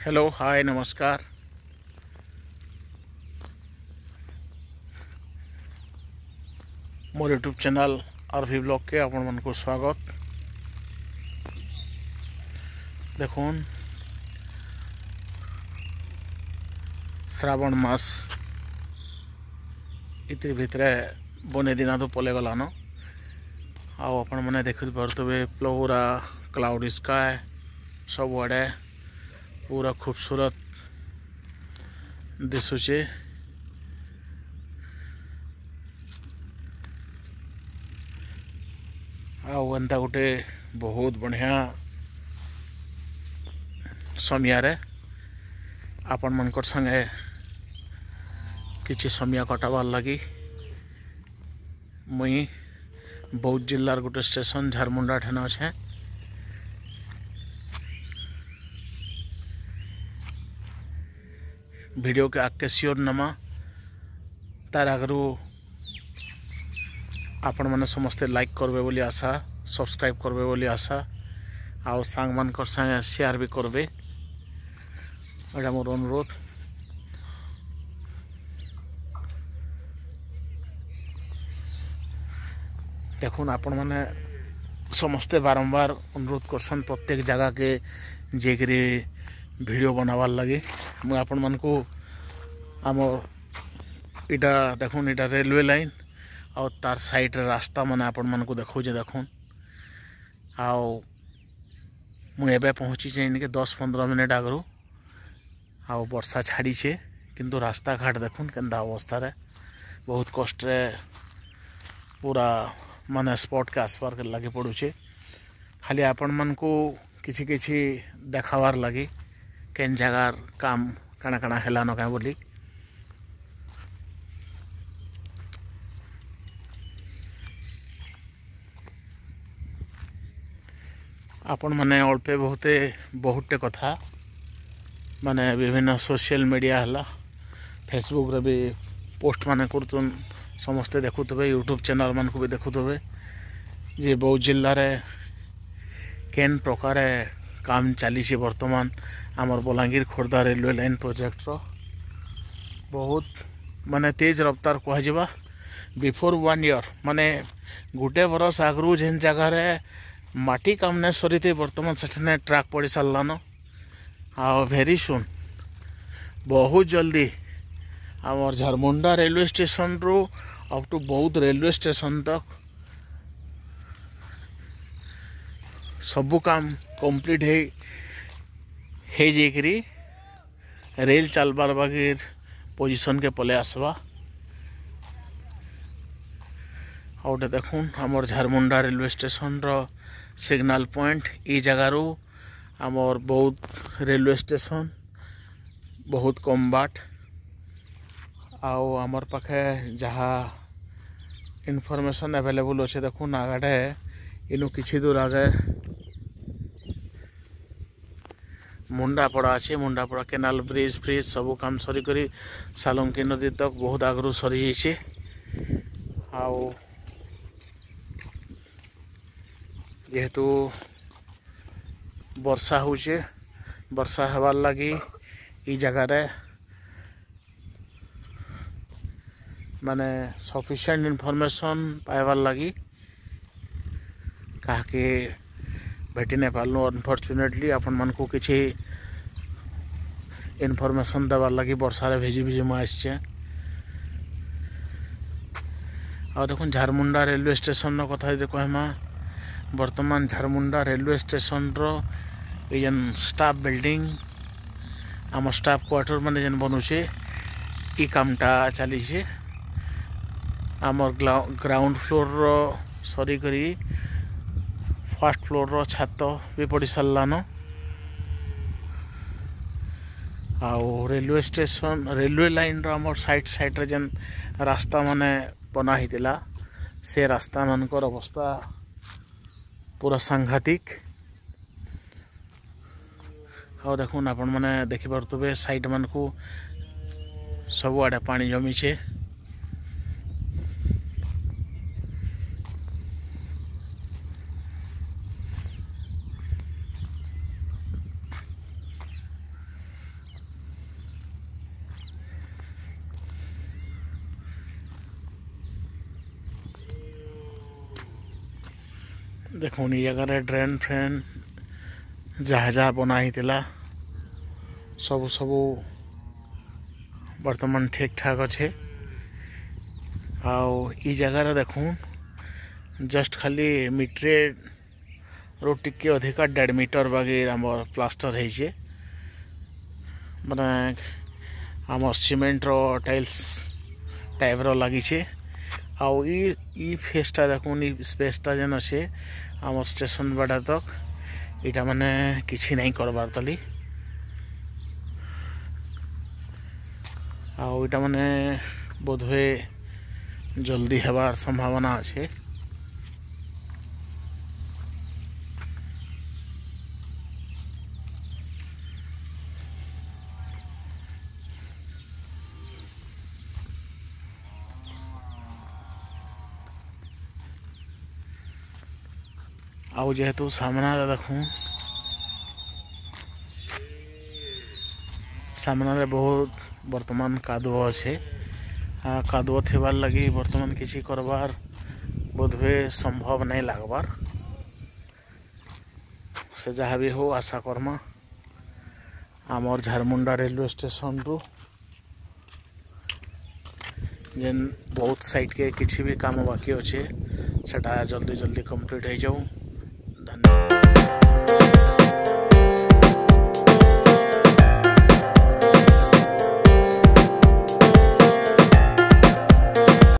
Hello hi नमस्कार। मोर YouTube channel RV blog के आपण मन को स्वागत। देखुन श्रावण मास इति भितरे बने दिना तो पले गलान आपण मैंने देखि पारे पूरा क्लाउडी स्काय सब आड़े पूरा खूबसूरत दिशुचे। आंता गोटे बहुत बढ़िया समय आपण मनकर संगे किसी समय कटाबार लगी मुई बौद्ध जिलार गोटे स्टेशन झारमुंडा ठेन अच्छे। वीडियो के आगे सियोर नमा तार आगु आपण मैंने समस्ते लाइक करबे बोली आशा, सब्सक्राइब करबे बोली आशा, आउ सांग मान संगे शेयर भी करबे एटा मोर अनुरोध। देखुन आपण मैंने समस्ते बारंबार अनुरोध करसन प्रत्येक जगह के जेकरी वीडियो बनावार लगे। मुझे आपण मन को आम इटा देखुन इटा रेलवे लाइन और तार साइड रास्ता माने आपण मन को देखो देखुन। आउ मुझे पहुँची इनके 10-15 मिनट आगु आउ वर्षा छाड़ी छे किंतु रास्ता घाट देखुन केंदा अवस्था रे बहुत कष्ट रे पूरा माने स्पॉट के आसपार के लगे पड़ुचे। खाली आपण मन को किछि किछि देखावार लगी केन जगार काम काना काना हेलान क्या बोली। आपण माने अल्पे बहुते कथा माने विभिन्न सोशल मीडिया हला फेसबुक रे भी पोस्ट माने करतुन समस्ते देखुवे, यूट्यूब चैनल मान को भी देखुवे जे बौद्ध जिले रे केन प्रकार काम चली वर्तमान आमर Balangir Khordha railway line project रो बहुत माने तेज रफ्तार कह बिफोर 1 ईयर माने गोटे बरस आगु जेन जगह रे माटी काम ने सरी वर्तमान से ट्रैक पड़ी सारान। आ भेरी सुन बहुत जल्दी आमर झारमुंडा रेलवे स्टेशन रू अप टू बौद्ध रेलवे स्टेशन तक सबू काम कंप्लीट है जाकरी रेल चलबार बागे पोजीशन के पले आसवा। और देखुन आमर झारमुंडा रेलवे स्टेशन रो सिग्नल पॉइंट ई जगार आमर बौद्ध रेलवे स्टेशन बहुत कम बाट। आउ आमर पाखे जहाँ इनफॉरमेशन अवेलेबल अच्छे देखुन आगे इनु किछि दूर आगे मुंडापड़ा अच्छे। मुंडापड़ा केनाल ब्रिज फ्रिज सबू काम सरी करी सालुंकी नदी तक बहुत आगु सरी जाइए। आउ जेहेतु वर्षा होचे वर्षा हबार लगी ई जगह रे माने सफिशिएंट इनफॉरमेशन पाइबार लगी कहा कि भेटी नहीं पार्लु अनफॉर्चुनेटली आपण मन को किसी इनफॉरमेशन देवार लगी वर्षा रे भिजी भिजी मुझे आसचे। और देखुन झारमुंडा रेलवे स्टेशन कथा यदि कहमा वर्तमान झारमुंडा रेलवे स्टेशन रो जेन स्टाफ बिल्डिंग आम स्टाफ क्वार्टर माने जेन बनुचे ई कामटा चली छे। आमर ग्राउंड फ्लोर रो सरी करी फर्स्ट फ्लोर रो छात भी पड़ी सारान। आउ रेलवे स्टेशन रेलवे लाइन रो आमर साइड रे जेन रास्ता माने बना हितिला से रास्ता मानकर अवस्था पूरा सांघातिक। और देखुन आपण मैंने देखिपे साइड मान को सब आड़े पानी जमीचे। देखुन ये जगह ड्रेन फ्रेन जहाँ जहाँ बनाई सबू सबू बर्तमान ठीक ठाक अच्छे। आउ ई जगह देखुन जस्ट खाली मीट्रे रो टिके अधिका 1.5 मीटर बागी आमर प्लास्टर है माने आम सीमेंट रो टाइल्स टाइप रो लगी आउ ई फेसटा देखुन ई स्पेसटा जेन अच्छे आम स्टेशन बाड़ा तक इटा माने किसी नहीं करबार तली आउ इटा माने बोधवे जल्दी हेबार संभावना अच्छे। आउ जेहेतु सामना देखूँ सामना बहुत वर्तमान कादुओ अच्छे कादुओ थिबार लगी वर्तमान किसी करबार बोधवे संभव नहीं लगबार से जहाँ भी हो आशा करमा आमर झारमुंडा रेलवे स्टेशन रु जेन बहुत साइड के किसी भी काम बाकी अच्छे सेटा जल्दी जल्दी कंप्लीट हो जाऊ।